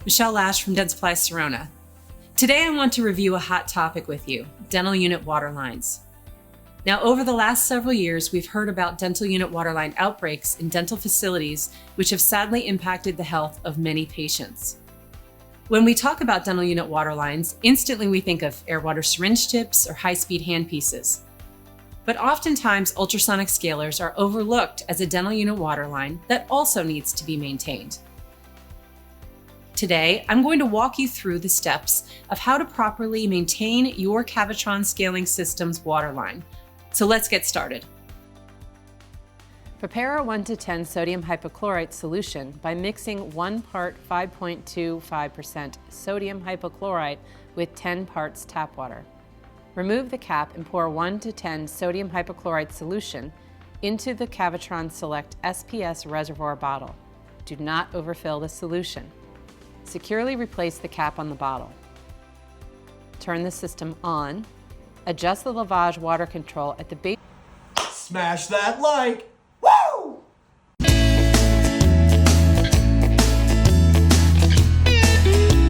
Michelle Lash from Dentsply Sirona. Today I want to review a hot topic with you, dental unit waterlines. Now, over the last several years, we've heard about dental unit waterline outbreaks in dental facilities, which have sadly impacted the health of many patients. When we talk about dental unit waterlines, instantly we think of air water syringe tips or high-speed handpieces. But oftentimes, ultrasonic scalers are overlooked as a dental unit waterline that also needs to be maintained. Today, I'm going to walk you through the steps of how to properly maintain your Cavitron scaling system's waterline. So let's get started. Prepare a 1 to 10 sodium hypochlorite solution by mixing 1 part 5.25% sodium hypochlorite with 10 parts tap water. Remove the cap and pour 1 to 10 sodium hypochlorite solution into the Cavitron Select SPS reservoir bottle. Do not overfill the solution. Securely replace the cap on the bottle. Turn the system on. Adjust the lavage water control at the base. Smash that like!